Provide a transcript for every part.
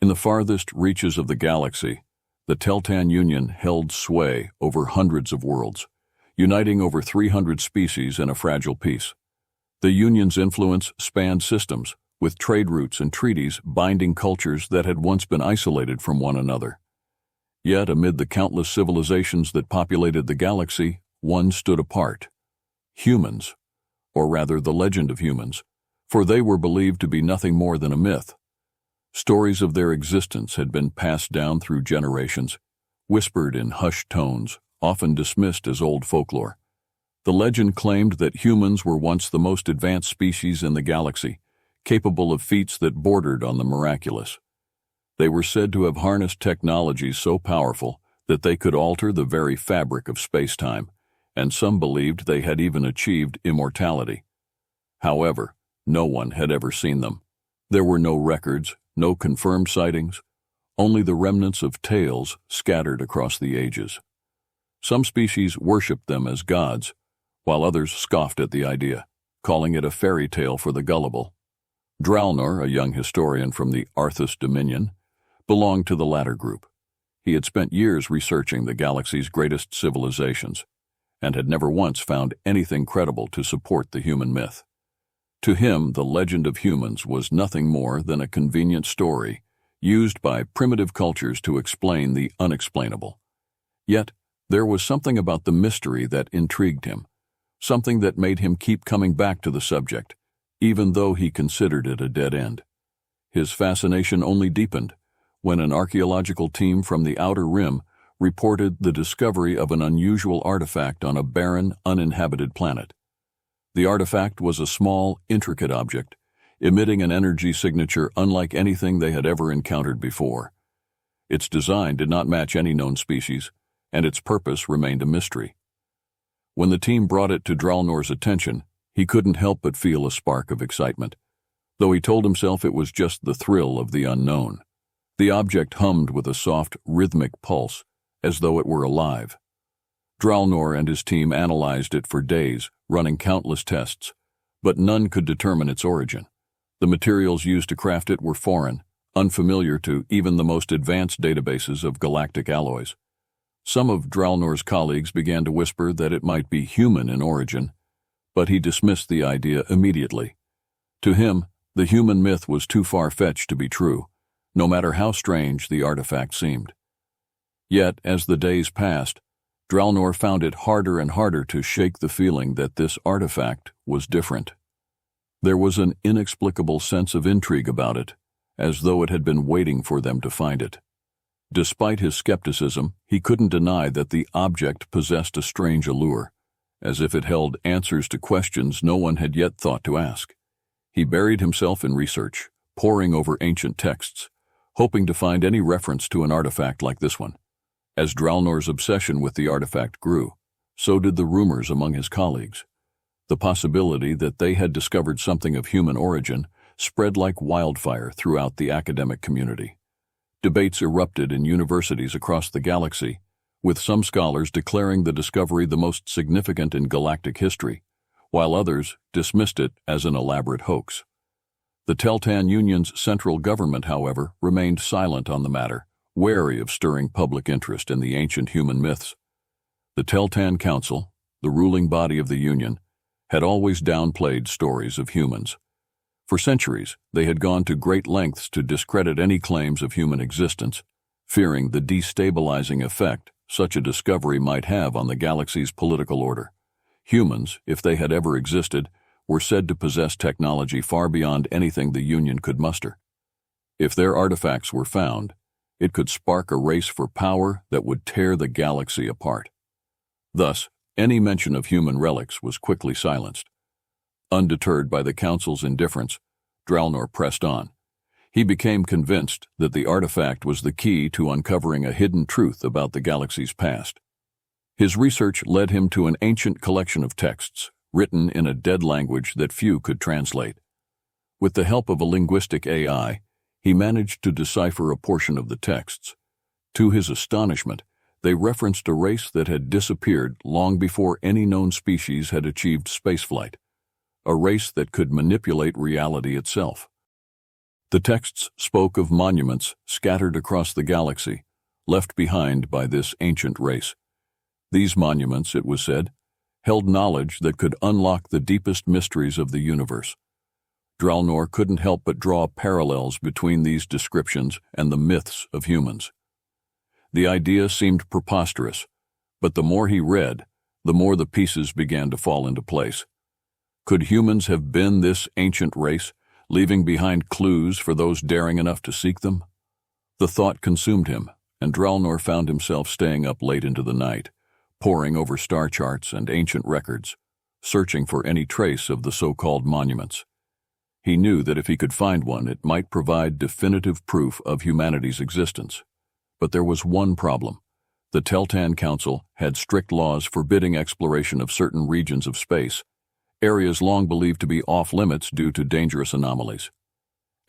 In the farthest reaches of the galaxy, the Teltan Union held sway over hundreds of worlds, uniting over 300 species in a fragile peace. The Union's influence spanned systems, with trade routes and treaties binding cultures that had once been isolated from one another. Yet, amid the countless civilizations that populated the galaxy, one stood apart: humans, or rather the legend of humans, for they were believed to be nothing more than a myth. Stories of their existence had been passed down through generations, whispered in hushed tones, often dismissed as old folklore. The legend claimed that humans were once the most advanced species in the galaxy, capable of feats that bordered on the miraculous. They were said to have harnessed technology so powerful that they could alter the very fabric of space-time, and some believed they had even achieved immortality. However, no one had ever seen them. There were no records, no confirmed sightings, only the remnants of tales scattered across the ages. Some species worshipped them as gods, while others scoffed at the idea, calling it a fairy tale for the gullible. Dralnor, a young historian from the Arthas Dominion, belonged to the latter group. He had spent years researching the galaxy's greatest civilizations, and had never once found anything credible to support the human myth. To him, the legend of humans was nothing more than a convenient story used by primitive cultures to explain the unexplainable. Yet, there was something about the mystery that intrigued him, something that made him keep coming back to the subject, even though he considered it a dead end. His fascination only deepened when an archaeological team from the Outer Rim reported the discovery of an unusual artifact on a barren, uninhabited planet. The artifact was a small, intricate object, emitting an energy signature unlike anything they had ever encountered before. Its design did not match any known species, and its purpose remained a mystery. When the team brought it to Dralnor's attention, he couldn't help but feel a spark of excitement, though he told himself it was just the thrill of the unknown. The object hummed with a soft, rhythmic pulse, as though it were alive. Dralnor and his team analyzed it for days, running countless tests, but none could determine its origin. The materials used to craft it were foreign, unfamiliar to even the most advanced databases of galactic alloys. Some of Dralnor's colleagues began to whisper that it might be human in origin, but he dismissed the idea immediately. To him, the human myth was too far-fetched to be true, no matter how strange the artifact seemed. Yet, as the days passed, Dralnor found it harder and harder to shake the feeling that this artifact was different. There was an inexplicable sense of intrigue about it, as though it had been waiting for them to find it. Despite his skepticism, he couldn't deny that the object possessed a strange allure, as if it held answers to questions no one had yet thought to ask. He buried himself in research, poring over ancient texts, hoping to find any reference to an artifact like this one. As Dralnor's obsession with the artifact grew, so did the rumors among his colleagues. The possibility that they had discovered something of human origin spread like wildfire throughout the academic community. Debates erupted in universities across the galaxy, with some scholars declaring the discovery the most significant in galactic history, while others dismissed it as an elaborate hoax. The Teltan Union's central government, however, remained silent on the matter, wary of stirring public interest in the ancient human myths. The Teltan Council, the ruling body of the Union, had always downplayed stories of humans. For centuries, they had gone to great lengths to discredit any claims of human existence, fearing the destabilizing effect such a discovery might have on the galaxy's political order. Humans, if they had ever existed, were said to possess technology far beyond anything the Union could muster. If their artifacts were found, it could spark a race for power that would tear the galaxy apart. Thus, any mention of human relics was quickly silenced. Undeterred by the Council's indifference, Dralnor pressed on. He became convinced that the artifact was the key to uncovering a hidden truth about the galaxy's past. His research led him to an ancient collection of texts, written in a dead language that few could translate. With the help of a linguistic AI, he managed to decipher a portion of the texts. To his astonishment, they referenced a race that had disappeared long before any known species had achieved spaceflight, a race that could manipulate reality itself. The texts spoke of monuments scattered across the galaxy, left behind by this ancient race. These monuments, it was said, held knowledge that could unlock the deepest mysteries of the universe. Dralnor couldn't help but draw parallels between these descriptions and the myths of humans. The idea seemed preposterous, but the more he read, the more the pieces began to fall into place. Could humans have been this ancient race, leaving behind clues for those daring enough to seek them? The thought consumed him, and Dralnor found himself staying up late into the night, poring over star charts and ancient records, searching for any trace of the so-called monuments. He knew that if he could find one, it might provide definitive proof of humanity's existence. But there was one problem. The Teltan Council had strict laws forbidding exploration of certain regions of space, areas long believed to be off-limits due to dangerous anomalies.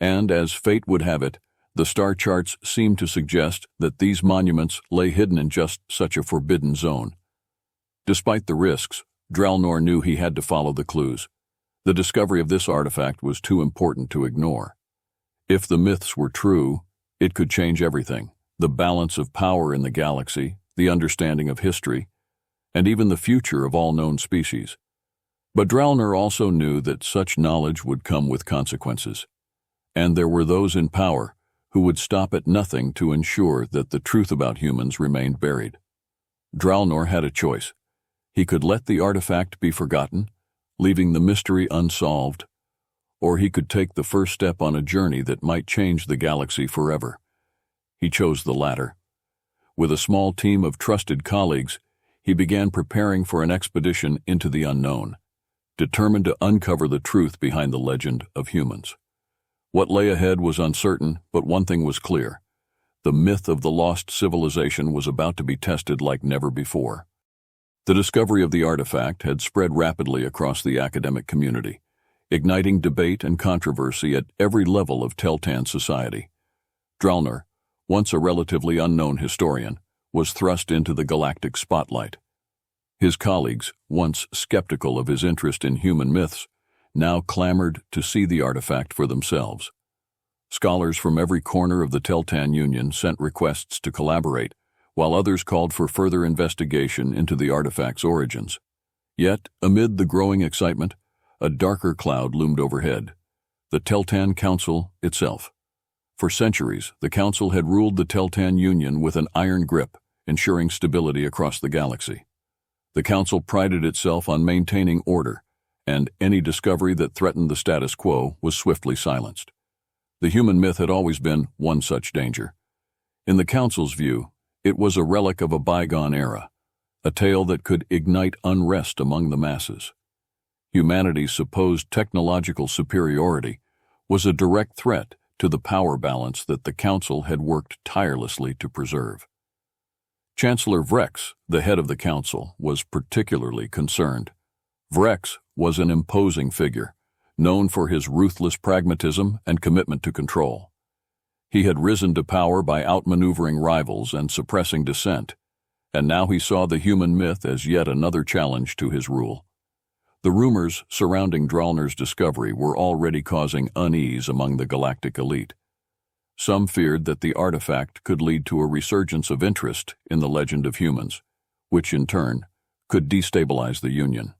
And, as fate would have it, the star charts seemed to suggest that these monuments lay hidden in just such a forbidden zone. Despite the risks, Dralnor knew he had to follow the clues. The discovery of this artifact was too important to ignore. If the myths were true, it could change everything: the balance of power in the galaxy, the understanding of history, and even the future of all known species. But Dralnor also knew that such knowledge would come with consequences, and there were those in power who would stop at nothing to ensure that the truth about humans remained buried. Dralnor had a choice. He could let the artifact be forgotten, leaving the mystery unsolved, or he could take the first step on a journey that might change the galaxy forever. He chose the latter. With a small team of trusted colleagues, he began preparing for an expedition into the unknown, determined to uncover the truth behind the legend of humans. What lay ahead was uncertain, but one thing was clear: the myth of the lost civilization was about to be tested like never before. The discovery of the artifact had spread rapidly across the academic community, igniting debate and controversy at every level of Teltan society. Dralnor, once a relatively unknown historian, was thrust into the galactic spotlight. His colleagues, once skeptical of his interest in human myths, now clamored to see the artifact for themselves. Scholars from every corner of the Teltan Union sent requests to collaborate, while others called for further investigation into the artifact's origins. Yet, amid the growing excitement, a darker cloud loomed overhead: the Teltan Council itself. For centuries, the Council had ruled the Teltan Union with an iron grip, ensuring stability across the galaxy. The Council prided itself on maintaining order, and any discovery that threatened the status quo was swiftly silenced. The human myth had always been one such danger. In the Council's view, it was a relic of a bygone era, a tale that could ignite unrest among the masses. Humanity's supposed technological superiority was a direct threat to the power balance that the Council had worked tirelessly to preserve. Chancellor Vrex, the head of the Council, was particularly concerned. Vrex was an imposing figure, known for his ruthless pragmatism and commitment to control. He had risen to power by outmaneuvering rivals and suppressing dissent, and now he saw the human myth as yet another challenge to his rule. The rumors surrounding Dralnor's discovery were already causing unease among the galactic elite. Some feared that the artifact could lead to a resurgence of interest in the legend of humans, which in turn could destabilize the Union.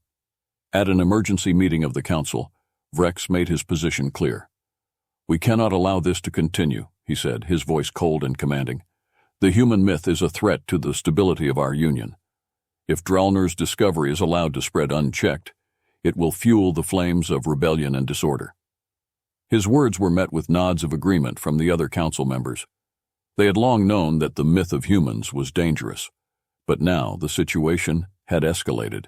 At an emergency meeting of the Council, Vrex made his position clear. "We cannot allow this to continue," he said, his voice cold and commanding. "The human myth is a threat to the stability of our Union. If Dralnor's discovery is allowed to spread unchecked, it will fuel the flames of rebellion and disorder." His words were met with nods of agreement from the other Council members. They had long known that the myth of humans was dangerous, but now the situation had escalated.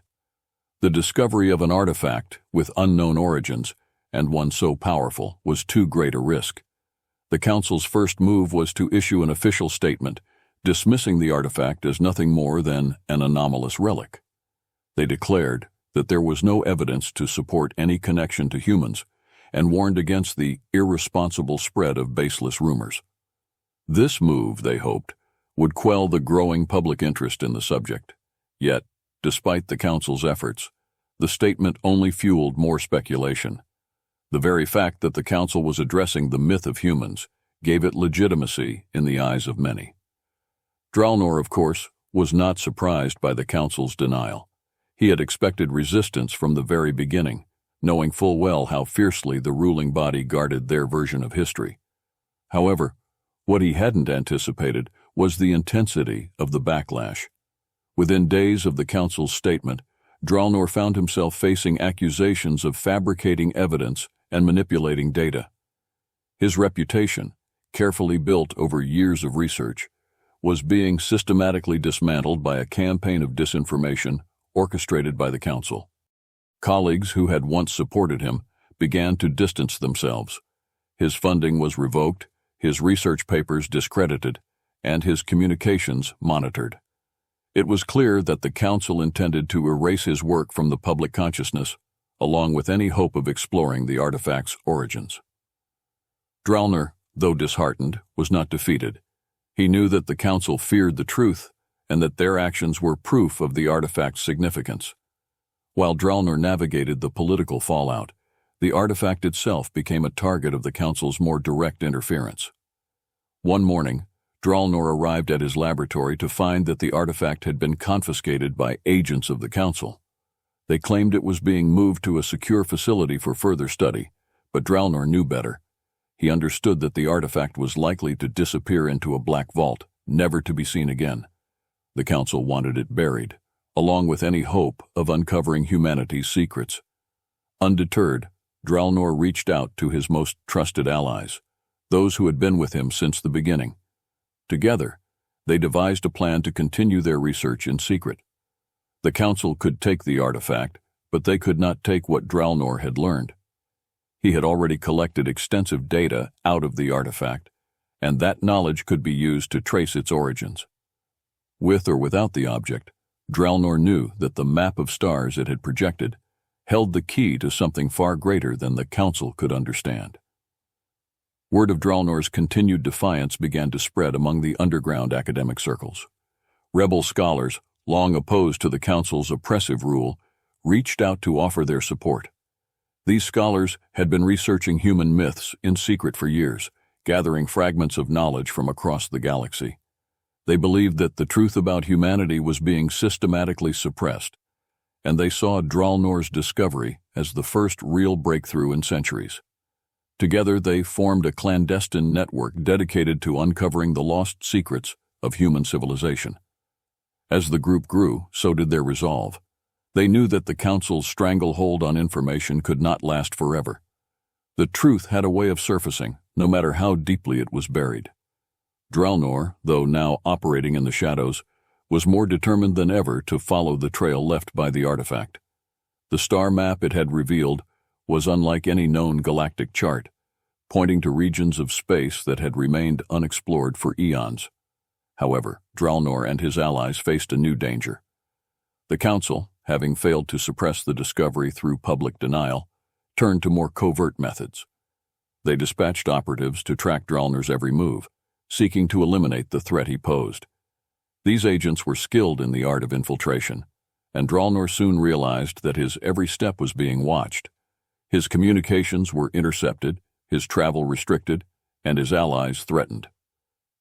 The discovery of an artifact with unknown origins, and one so powerful, was too great a risk. The Council's first move was to issue an official statement dismissing the artifact as nothing more than an anomalous relic. They declared that there was no evidence to support any connection to humans, and warned against the irresponsible spread of baseless rumors. This move, they hoped, would quell the growing public interest in the subject. Yet, despite the Council's efforts, the statement only fueled more speculation. The very fact that the council was addressing the myth of humans gave it legitimacy in the eyes of many. Dralnor, of course, was not surprised by the council's denial. He had expected resistance from the very beginning, knowing full well how fiercely the ruling body guarded their version of history. However, what he hadn't anticipated was the intensity of the backlash. Within days of the council's statement, Dralnor found himself facing accusations of fabricating evidence and manipulating data. His reputation, carefully built over years of research, was being systematically dismantled by a campaign of disinformation orchestrated by the council. Colleagues who had once supported him began to distance themselves. His funding was revoked, his research papers discredited, and his communications monitored. It was clear that the council intended to erase his work from the public consciousness, along with any hope of exploring the artifact's origins. Dralnor, though disheartened, was not defeated. He knew that the council feared the truth and that their actions were proof of the artifact's significance. While Dralnor navigated the political fallout, the artifact itself became a target of the council's more direct interference. One morning, Dralnor arrived at his laboratory to find that the artifact had been confiscated by agents of the council. They claimed it was being moved to a secure facility for further study, but Dralnor knew better. He understood that the artifact was likely to disappear into a black vault, never to be seen again. The council wanted it buried, along with any hope of uncovering humanity's secrets. Undeterred, Dralnor reached out to his most trusted allies, those who had been with him since the beginning. Together, they devised a plan to continue their research in secret. The council could take the artifact, but they could not take what Dralnor had learned. He had already collected extensive data out of the artifact, and that knowledge could be used to trace its origins. With or without the object, Dralnor knew that the map of stars it had projected held the key to something far greater than the council could understand. Word of Dralnor's continued defiance began to spread among the underground academic circles. Rebel scholars, long opposed to the council's oppressive rule, reached out to offer their support. These scholars had been researching human myths in secret for years, gathering fragments of knowledge from across the galaxy. They believed that the truth about humanity was being systematically suppressed, and they saw Dralnor's discovery as the first real breakthrough in centuries. Together they formed a clandestine network dedicated to uncovering the lost secrets of human civilization. As the group grew, so did their resolve. They knew that the council's stranglehold on information could not last forever. The truth had a way of surfacing, no matter how deeply it was buried. Dralnor, though now operating in the shadows, was more determined than ever to follow the trail left by the artifact. The star map it had revealed was unlike any known galactic chart, pointing to regions of space that had remained unexplored for eons. However, Dralnor and his allies faced a new danger. The council, having failed to suppress the discovery through public denial, turned to more covert methods. They dispatched operatives to track Dralnor's every move, seeking to eliminate the threat he posed. These agents were skilled in the art of infiltration, and Dralnor soon realized that his every step was being watched. His communications were intercepted, his travel restricted, and his allies threatened.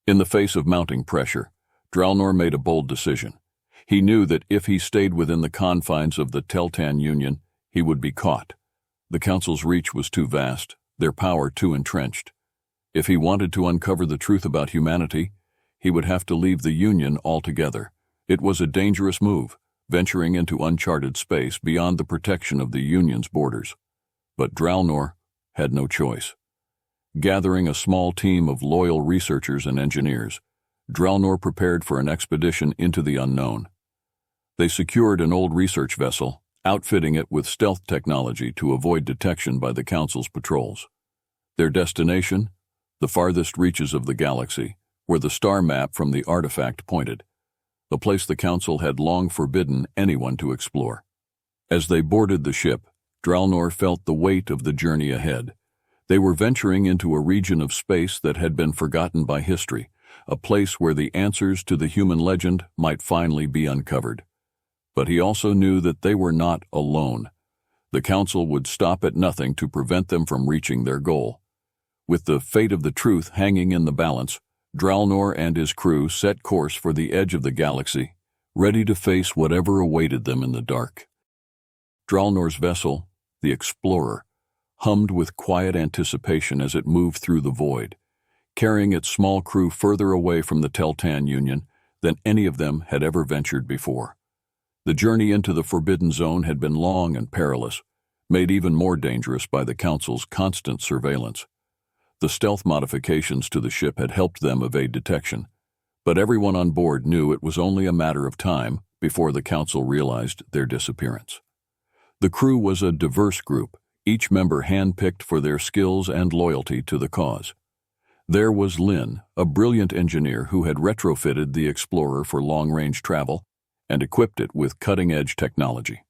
In the face of mounting pressure, Dralnor made a bold decision. He knew that if he stayed within the confines of the Teltan Union, he would be caught. The council's reach was too vast, their power too entrenched. If he wanted to uncover the truth about humanity, he would have to leave the Union altogether. It was a dangerous move, venturing into uncharted space beyond the protection of the Union's borders. But Dralnor had no choice. Gathering a small team of loyal researchers and engineers, Dralnor prepared for an expedition into the unknown. They secured an old research vessel, outfitting it with stealth technology to avoid detection by the Council's patrols. Their destination? The farthest reaches of the galaxy, where the star map from the artifact pointed, a place the Council had long forbidden anyone to explore. As they boarded the ship, Dralnor felt the weight of the journey ahead. They were venturing into a region of space that had been forgotten by history, a place where the answers to the human legend might finally be uncovered. But he also knew that they were not alone. The Council would stop at nothing to prevent them from reaching their goal. With the fate of the truth hanging in the balance, Dralnor and his crew set course for the edge of the galaxy, ready to face whatever awaited them in the dark. Dralnor's vessel, the Explorer, hummed with quiet anticipation as it moved through the void, carrying its small crew further away from the Teltan Union than any of them had ever ventured before. The journey into the Forbidden Zone had been long and perilous, made even more dangerous by the Council's constant surveillance. The stealth modifications to the ship had helped them evade detection, but everyone on board knew it was only a matter of time before the Council realized their disappearance. The crew was a diverse group, each member handpicked for their skills and loyalty to the cause. There was Lin, a brilliant engineer who had retrofitted the Explorer for long-range travel and equipped it with cutting-edge technology.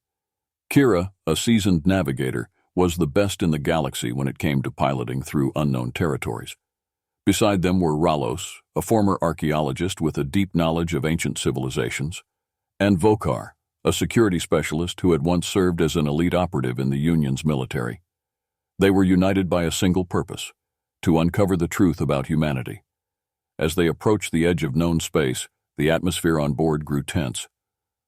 Kira, a seasoned navigator, was the best in the galaxy when it came to piloting through unknown territories. Beside them were Ralos, a former archaeologist with a deep knowledge of ancient civilizations, and Vokar, a security specialist who had once served as an elite operative in the Union's military. They were united by a single purpose: to uncover the truth about humanity. As they approached the edge of known space, the atmosphere on board grew tense.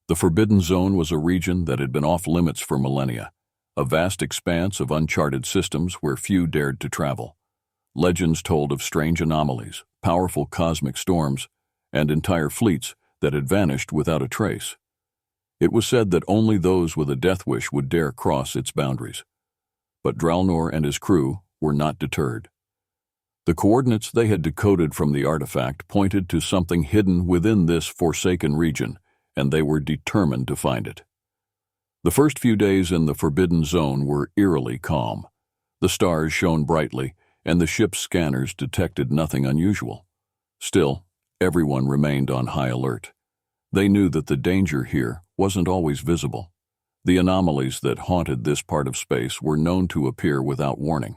The Forbidden Zone was a region that had been off-limits for millennia, a vast expanse of uncharted systems where few dared to travel. Legends told of strange anomalies, powerful cosmic storms, and entire fleets that had vanished without a trace. It was said that only those with a death wish would dare cross its boundaries. But Dralnor and his crew were not deterred. The coordinates they had decoded from the artifact pointed to something hidden within this forsaken region, and they were determined to find it. The first few days in the Forbidden Zone were eerily calm. The stars shone brightly, and the ship's scanners detected nothing unusual. Still, everyone remained on high alert. They knew that the danger here wasn't always visible. The anomalies that haunted this part of space were known to appear without warning.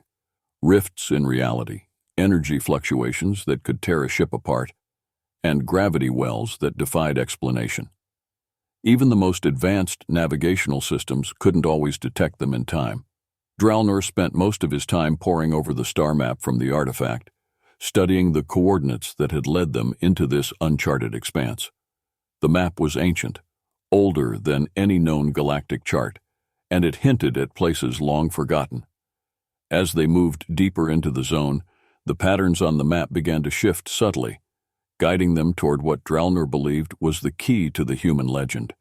Rifts in reality, energy fluctuations that could tear a ship apart, and gravity wells that defied explanation. Even the most advanced navigational systems couldn't always detect them in time. Dralnor spent most of his time poring over the star map from the artifact, studying the coordinates that had led them into this uncharted expanse. The map was ancient, older than any known galactic chart, and it hinted at places long forgotten. As they moved deeper into the zone, the patterns on the map began to shift subtly, guiding them toward what Dralnor believed was the key to the human legend.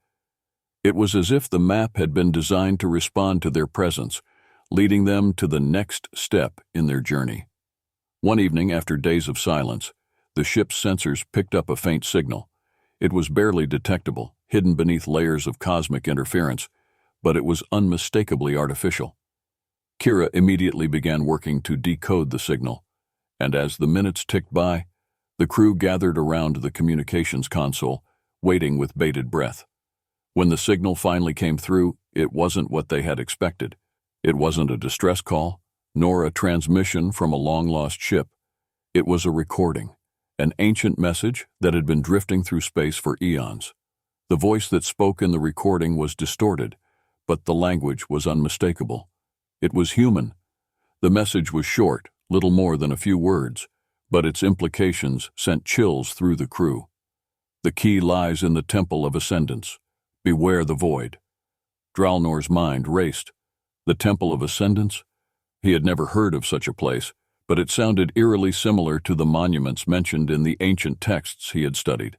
It was as if the map had been designed to respond to their presence, leading them to the next step in their journey. One evening, after days of silence, the ship's sensors picked up a faint signal. It was barely detectable, hidden beneath layers of cosmic interference, but it was unmistakably artificial. Kira immediately began working to decode the signal, and as the minutes ticked by, the crew gathered around the communications console, waiting with bated breath. When the signal finally came through, it wasn't what they had expected. It wasn't a distress call, nor a transmission from a long-lost ship. It was a recording, an ancient message that had been drifting through space for eons. The voice that spoke in the recording was distorted, but the language was unmistakable. It was human. The message was short, little more than a few words, but its implications sent chills through the crew. The key lies in the Temple of Ascendance. Beware the void. Dralnor's mind raced. The Temple of Ascendance? He had never heard of such a place, but it sounded eerily similar to the monuments mentioned in the ancient texts he had studied.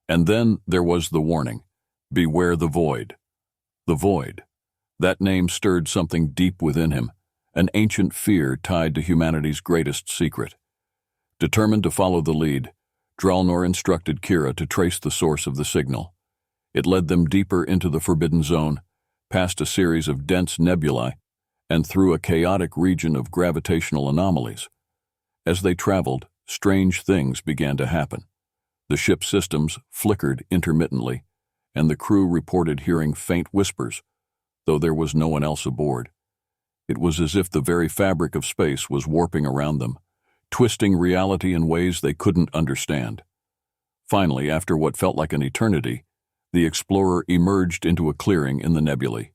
And then there was the warning: beware the void. The void. That name stirred something deep within him, an ancient fear tied to humanity's greatest secret. Determined to follow the lead, Dralnor instructed Kira to trace the source of the signal. It led them deeper into the Forbidden Zone, past a series of dense nebulae, and through a chaotic region of gravitational anomalies. As they traveled, strange things began to happen. The ship's systems flickered intermittently, and the crew reported hearing faint whispers, though there was no one else aboard. It was as if the very fabric of space was warping around them, twisting reality in ways they couldn't understand. Finally, after what felt like an eternity, the Explorer emerged into a clearing in the nebulae.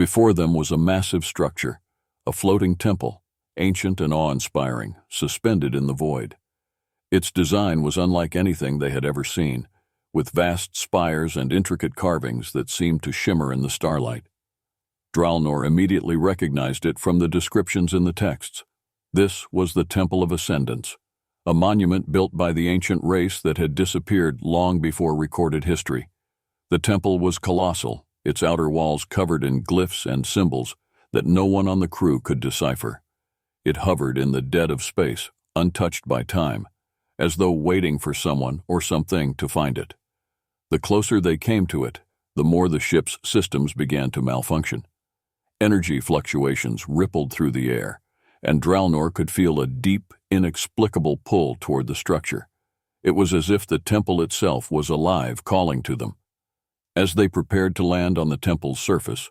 Before them was a massive structure, a floating temple, ancient and awe-inspiring, suspended in the void. Its design was unlike anything they had ever seen, with vast spires and intricate carvings that seemed to shimmer in the starlight. Dralnor immediately recognized it from the descriptions in the texts. This was the Temple of Ascendance, a monument built by the ancient race that had disappeared long before recorded history. The temple was colossal, its outer walls covered in glyphs and symbols that no one on the crew could decipher. It hovered in the dead of space, untouched by time, as though waiting for someone or something to find it. The closer they came to it, the more the ship's systems began to malfunction. Energy fluctuations rippled through the air, and Dralnor could feel a deep, inexplicable pull toward the structure. It was as if the temple itself was alive, calling to them. As they prepared to land on the temple's surface,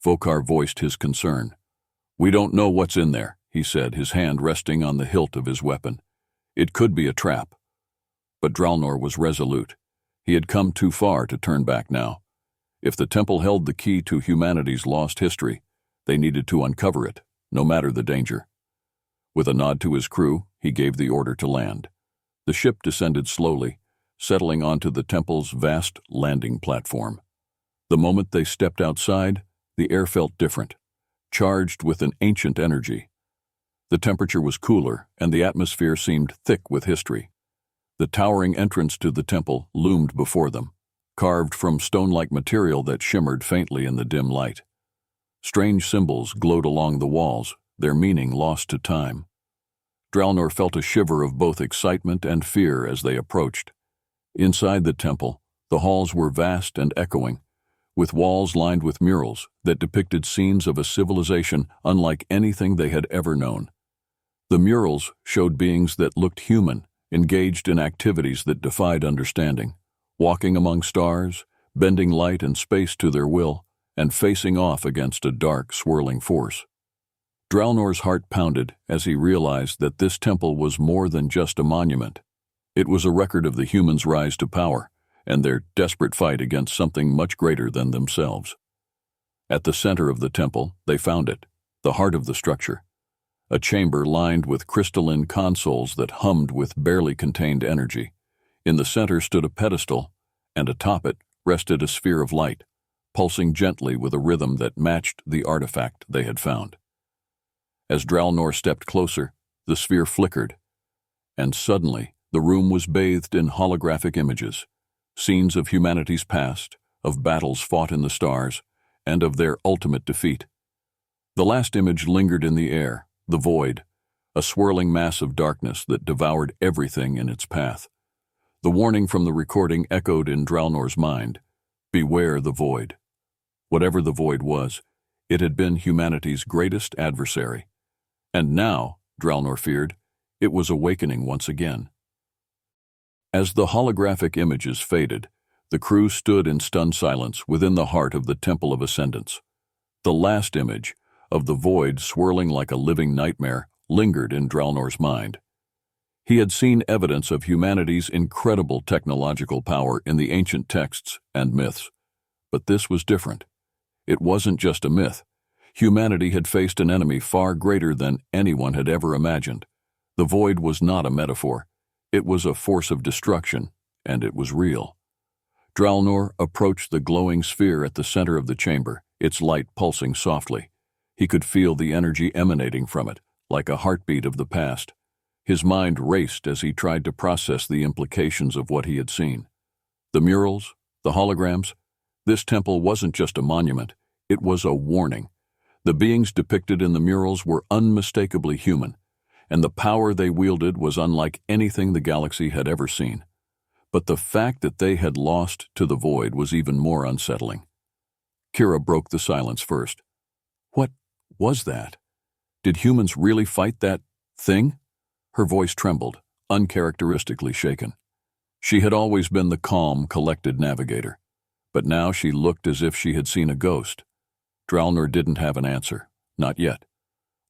Vokar voiced his concern. "We don't know what's in there," he said, his hand resting on the hilt of his weapon. "It could be a trap." But Dralnor was resolute. He had come too far to turn back now. If the temple held the key to humanity's lost history, they needed to uncover it, no matter the danger. With a nod to his crew, he gave the order to land. The ship descended slowly, settling onto the temple's vast landing platform. The moment they stepped outside, the air felt different, charged with an ancient energy. The temperature was cooler, and the atmosphere seemed thick with history. The towering entrance to the temple loomed before them, carved from stone-like material that shimmered faintly in the dim light. Strange symbols glowed along the walls, their meaning lost to time. Dralnor felt a shiver of both excitement and fear as they approached. Inside the temple, the halls were vast and echoing, with walls lined with murals that depicted scenes of a civilization unlike anything they had ever known. The murals showed beings that looked human, engaged in activities that defied understanding, walking among stars, bending light and space to their will, and facing off against a dark, swirling force. Dralnor's heart pounded as he realized that this temple was more than just a monument. It was a record of the humans' rise to power and their desperate fight against something much greater than themselves. At the center of the temple, they found it, the heart of the structure, a chamber lined with crystalline consoles that hummed with barely contained energy. In the center stood a pedestal, and atop it rested a sphere of light, pulsing gently with a rhythm that matched the artifact they had found. As Dralnor stepped closer, the sphere flickered, and suddenly the room was bathed in holographic images, scenes of humanity's past, of battles fought in the stars, and of their ultimate defeat. The last image lingered in the air, the void, a swirling mass of darkness that devoured everything in its path. The warning from the recording echoed in Dralnor's mind: beware the void. Whatever the void was, it had been humanity's greatest adversary. And now, Dralnor feared, it was awakening once again. As the holographic images faded, the crew stood in stunned silence within the heart of the Temple of Ascendance. The last image, of the void swirling like a living nightmare, lingered in Dralnor's mind. He had seen evidence of humanity's incredible technological power in the ancient texts and myths. But this was different. It wasn't just a myth. Humanity had faced an enemy far greater than anyone had ever imagined. The void was not a metaphor. It was a force of destruction, and it was real. Dralnor approached the glowing sphere at the center of the chamber, its light pulsing softly. He could feel the energy emanating from it, like a heartbeat of the past. His mind raced as he tried to process the implications of what he had seen. The murals, the holograms, this temple wasn't just a monument, it was a warning. The beings depicted in the murals were unmistakably human, and the power they wielded was unlike anything the galaxy had ever seen. But the fact that they had lost to the void was even more unsettling. Kira broke the silence first. What was that? Did humans really fight that thing? Her voice trembled, uncharacteristically shaken. She had always been the calm, collected navigator, but now she looked as if she had seen a ghost. Dralnor didn't have an answer, not yet.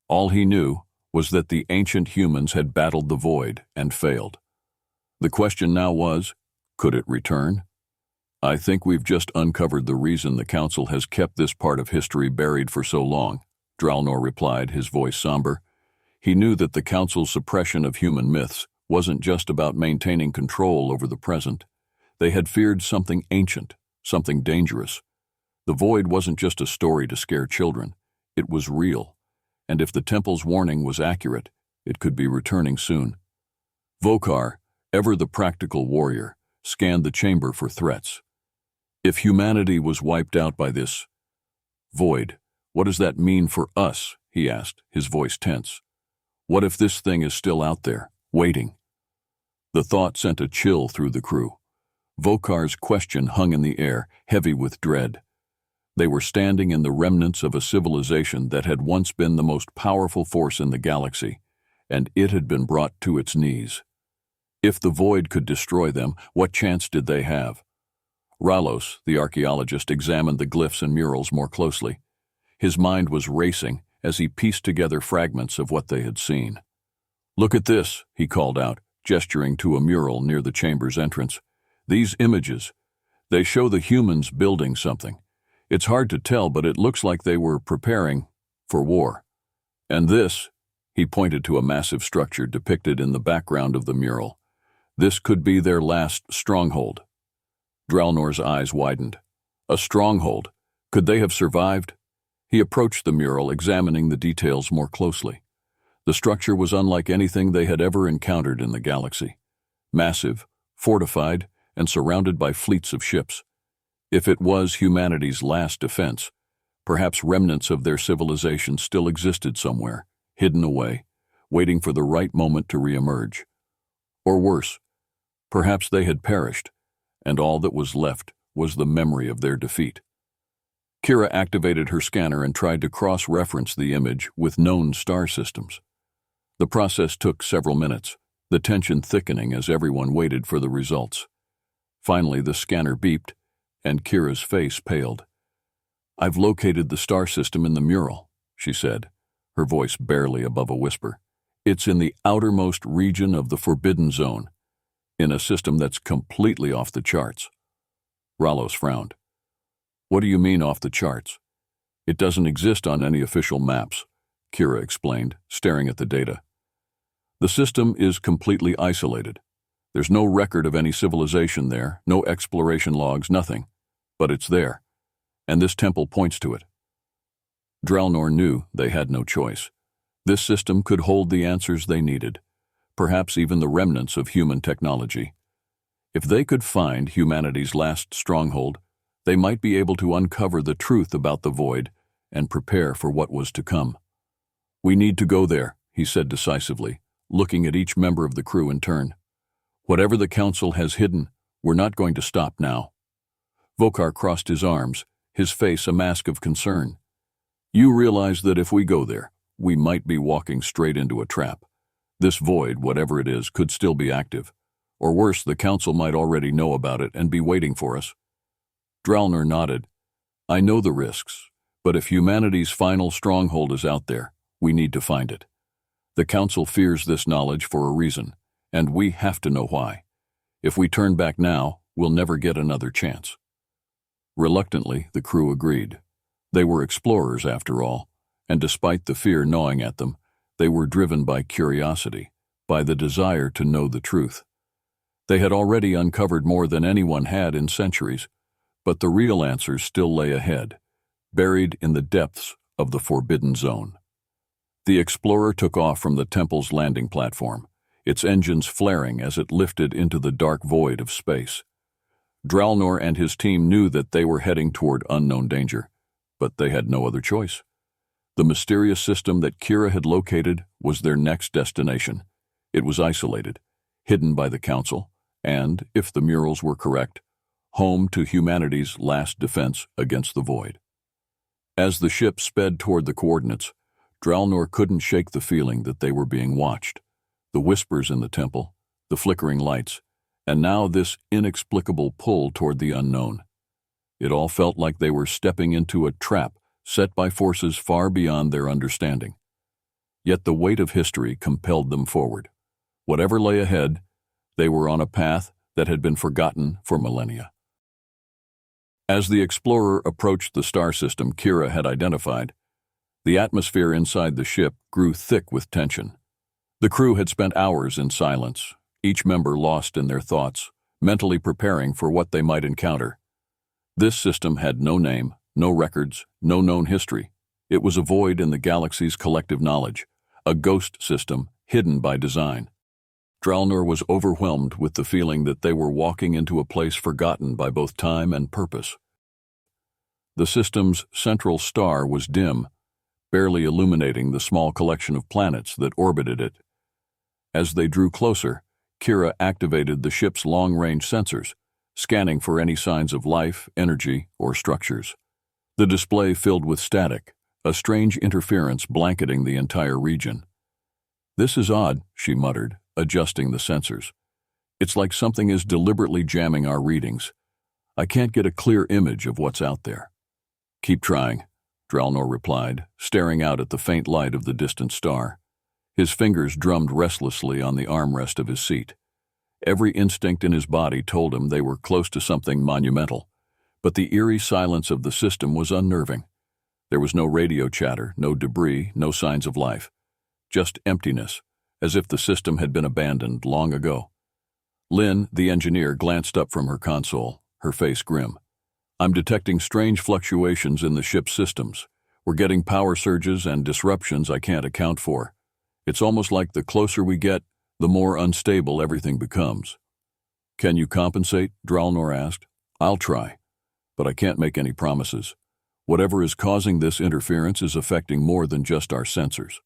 All he knew was that the ancient humans had battled the void and failed. The question now was, could it return? I think we've just uncovered the reason the Council has kept this part of history buried for so long, Dralnor replied, his voice somber. He knew that the Council's suppression of human myths wasn't just about maintaining control over the present. They had feared something ancient, something dangerous. The void wasn't just a story to scare children. It was real. And if the Temple's warning was accurate, it could be returning soon. Vokar, ever the practical warrior, scanned the chamber for threats. If humanity was wiped out by this void, what does that mean for us? He asked, his voice tense. What if this thing is still out there, waiting? The thought sent a chill through the crew. Vokar's question hung in the air, heavy with dread. They were standing in the remnants of a civilization that had once been the most powerful force in the galaxy, and it had been brought to its knees. If the void could destroy them, what chance did they have? Ralos, the archaeologist, examined the glyphs and murals more closely. His mind was racing as he pieced together fragments of what they had seen. Look at this, he called out, gesturing to a mural near the chamber's entrance. These images, they show the humans building something. It's hard to tell, but it looks like they were preparing for war. And this, he pointed to a massive structure depicted in the background of the mural. This could be their last stronghold. Dralnor's eyes widened. A stronghold? Could they have survived? He approached the mural, examining the details more closely. The structure was unlike anything they had ever encountered in the galaxy. Massive, fortified, and surrounded by fleets of ships. If it was humanity's last defense, perhaps remnants of their civilization still existed somewhere, hidden away, waiting for the right moment to reemerge. Or worse, perhaps they had perished, and all that was left was the memory of their defeat. Kira activated her scanner and tried to cross-reference the image with known star systems. The process took several minutes, the tension thickening as everyone waited for the results. Finally, the scanner beeped, and Kira's face paled. I've located the star system in the mural, she said, her voice barely above a whisper. It's in the outermost region of the Forbidden Zone, in a system that's completely off the charts. Ralos frowned. What do you mean off the charts? It doesn't exist on any official maps, Kira explained, staring at the data. The system is completely isolated. There's no record of any civilization there, no exploration logs, nothing. But it's there, and this temple points to it. Dralnor knew they had no choice. This system could hold the answers they needed, perhaps even the remnants of human technology. If they could find humanity's last stronghold, they might be able to uncover the truth about the void and prepare for what was to come. We need to go there, he said decisively, looking at each member of the crew in turn. Whatever the Council has hidden, we're not going to stop now. Vokar crossed his arms, his face a mask of concern. You realize that if we go there, we might be walking straight into a trap. This void, whatever it is, could still be active. Or worse, the Council might already know about it and be waiting for us. Dralnor nodded. I know the risks, but if humanity's final stronghold is out there, we need to find it. The Council fears this knowledge for a reason, and we have to know why. If we turn back now, we'll never get another chance. Reluctantly, the crew agreed. They were explorers, after all, and despite the fear gnawing at them, they were driven by curiosity, by the desire to know the truth. They had already uncovered more than anyone had in centuries, but the real answers still lay ahead, buried in the depths of the Forbidden Zone. The explorer took off from the temple's landing platform, its engines flaring as it lifted into the dark void of space. Dralnor and his team knew that they were heading toward unknown danger, but they had no other choice. The mysterious system that Kira had located was their next destination. It was isolated, hidden by the Council, and, if the murals were correct, home to humanity's last defense against the void. As the ship sped toward the coordinates, Dralnor couldn't shake the feeling that they were being watched. The whispers in the temple, the flickering lights, and now this inexplicable pull toward the unknown. It all felt like they were stepping into a trap set by forces far beyond their understanding. Yet the weight of history compelled them forward. Whatever lay ahead, they were on a path that had been forgotten for millennia. As the explorer approached the star system Kira had identified, the atmosphere inside the ship grew thick with tension. The crew had spent hours in silence, each member lost in their thoughts, mentally preparing for what they might encounter. This system had no name, no records, no known history. It was a void in the galaxy's collective knowledge, a ghost system hidden by design. Dralnor was overwhelmed with the feeling that they were walking into a place forgotten by both time and purpose. The system's central star was dim, barely illuminating the small collection of planets that orbited it. As they drew closer, Kira activated the ship's long-range sensors, scanning for any signs of life, energy, or structures. The display filled with static, a strange interference blanketing the entire region. "This is odd," she muttered, adjusting the sensors. "It's like something is deliberately jamming our readings. I can't get a clear image of what's out there." "Keep trying," Dralnor replied, staring out at the faint light of the distant star. His fingers drummed restlessly on the armrest of his seat. Every instinct in his body told him they were close to something monumental, but the eerie silence of the system was unnerving. There was no radio chatter, no debris, no signs of life. Just emptiness, as if the system had been abandoned long ago. Lynn, the engineer, glanced up from her console, her face grim. "I'm detecting strange fluctuations in the ship's systems. We're getting power surges and disruptions I can't account for. It's almost like the closer we get, the more unstable everything becomes." "Can you compensate?" Dralnor asked. "I'll try, but I can't make any promises. Whatever is causing this interference is affecting more than just our sensors."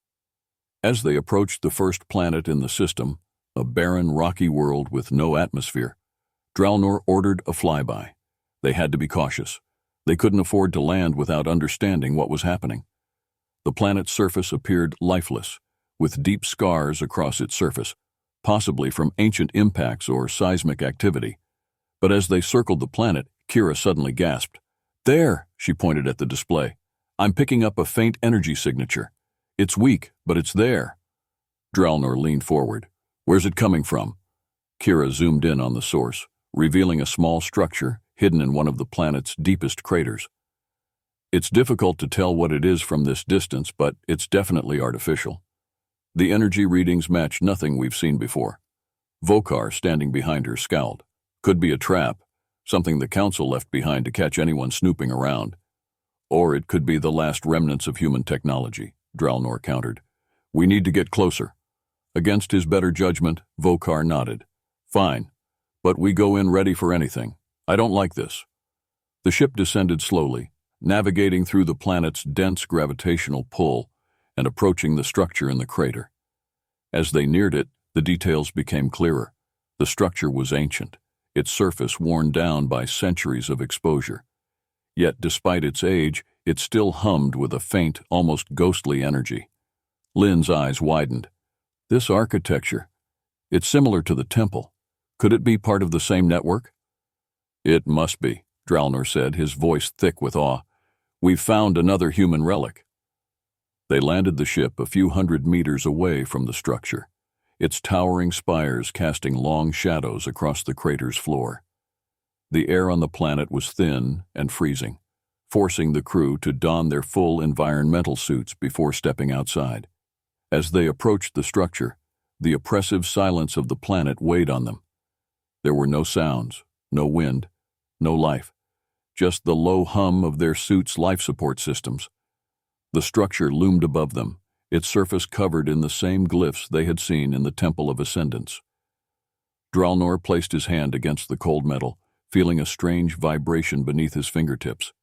As they approached the first planet in the system, a barren, rocky world with no atmosphere, Dralnor ordered a flyby. They had to be cautious. They couldn't afford to land without understanding what was happening. The planet's surface appeared lifeless, with deep scars across its surface, possibly from ancient impacts or seismic activity. But as they circled the planet, Kira suddenly gasped. "There," she pointed at the display. "I'm picking up a faint energy signature. It's weak, but it's there." Dralnor leaned forward. "Where's it coming from?" Kira zoomed in on the source, revealing a small structure hidden in one of the planet's deepest craters. "It's difficult to tell what it is from this distance, but it's definitely artificial. The energy readings match nothing we've seen before." Vokar, standing behind her, scowled. "Could be a trap, something the Council left behind to catch anyone snooping around. Or it could be the last remnants of human technology," Dralnor countered. "We need to get closer." Against his better judgment, Vokar nodded. "Fine, but we go in ready for anything. I don't like this." The ship descended slowly, navigating through the planet's dense gravitational pull and approaching the structure in the crater. As they neared it, the details became clearer. The structure was ancient, its surface worn down by centuries of exposure. Yet, despite its age, it still hummed with a faint, almost ghostly energy. Lynn's eyes widened. "This architecture, it's similar to the temple. Could it be part of the same network?" "It must be," Dralnor said, his voice thick with awe. "We've found another human relic." They landed the ship a few hundred meters away from the structure, its towering spires casting long shadows across the crater's floor. The air on the planet was thin and freezing, forcing the crew to don their full environmental suits before stepping outside. As they approached the structure, the oppressive silence of the planet weighed on them. There were no sounds, no wind, no life, just the low hum of their suits' life support systems. The structure loomed above them, its surface covered in the same glyphs they had seen in the Temple of Ascendance. Dralnor placed his hand against the cold metal, feeling a strange vibration beneath his fingertips.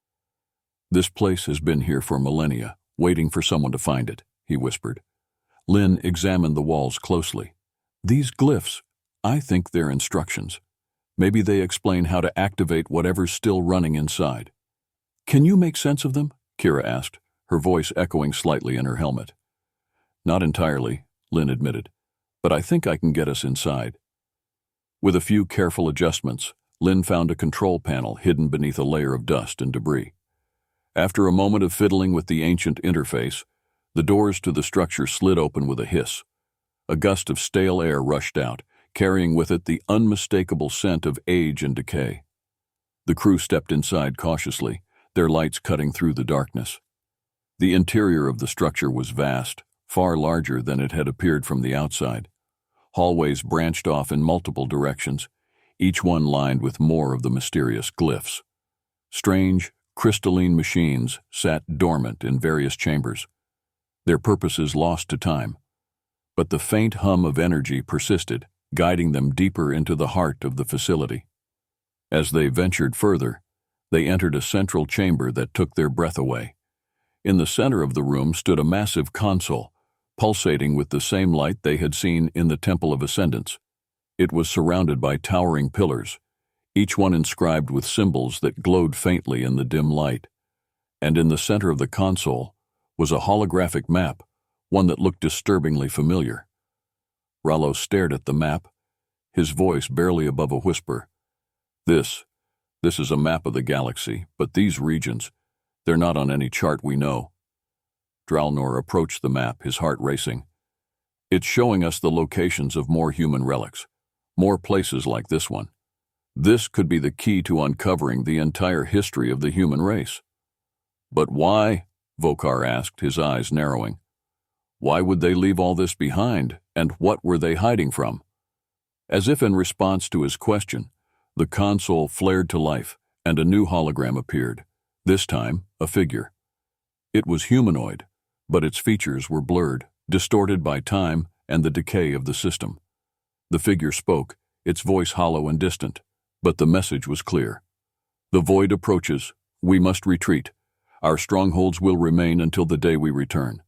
"This place has been here for millennia, waiting for someone to find it," he whispered. Lynn examined the walls closely. "These glyphs, I think they're instructions. Maybe they explain how to activate whatever's still running inside." "Can you make sense of them?" Kira asked, her voice echoing slightly in her helmet. "Not entirely," Lynn admitted, "but I think I can get us inside." With a few careful adjustments, Lynn found a control panel hidden beneath a layer of dust and debris. After a moment of fiddling with the ancient interface, the doors to the structure slid open with a hiss. A gust of stale air rushed out, carrying with it the unmistakable scent of age and decay. The crew stepped inside cautiously, their lights cutting through the darkness. The interior of the structure was vast, far larger than it had appeared from the outside. Hallways branched off in multiple directions, each one lined with more of the mysterious glyphs. Strange, crystalline machines sat dormant in various chambers, their purposes lost to time. But the faint hum of energy persisted, guiding them deeper into the heart of the facility. As they ventured further, they entered a central chamber that took their breath away. In the center of the room stood a massive console, pulsating with the same light they had seen in the Temple of Ascendance. It was surrounded by towering pillars, each one inscribed with symbols that glowed faintly in the dim light. And in the center of the console was a holographic map, one that looked disturbingly familiar. Rollo stared at the map, his voice barely above a whisper. This is a map of the galaxy, but these regions, they're not on any chart we know. Dralnor approached the map, his heart racing. It's showing us the locations of more human relics, more places like this one. This could be the key to uncovering the entire history of the human race. But why? Vokar asked, his eyes narrowing. Why would they leave all this behind, and what were they hiding from? As if in response to his question, the console flared to life, and a new hologram appeared, this time a figure. It was humanoid, but its features were blurred, distorted by time and the decay of the system. The figure spoke, its voice hollow and distant, but the message was clear. The void approaches. We must retreat. Our strongholds will remain until the day we return.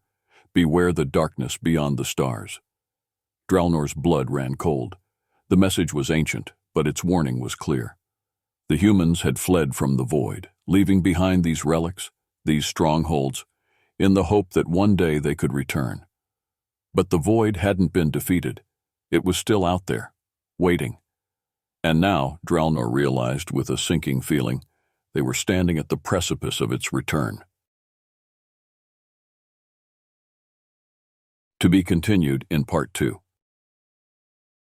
Beware the darkness beyond the stars. Dralnor's blood ran cold. The message was ancient, but its warning was clear. The humans had fled from the void, leaving behind these relics, these strongholds, in the hope that one day they could return. But the void hadn't been defeated. It was still out there, waiting. And now, Dralnor realized with a sinking feeling, they were standing at the precipice of its return. To be continued in Part 2.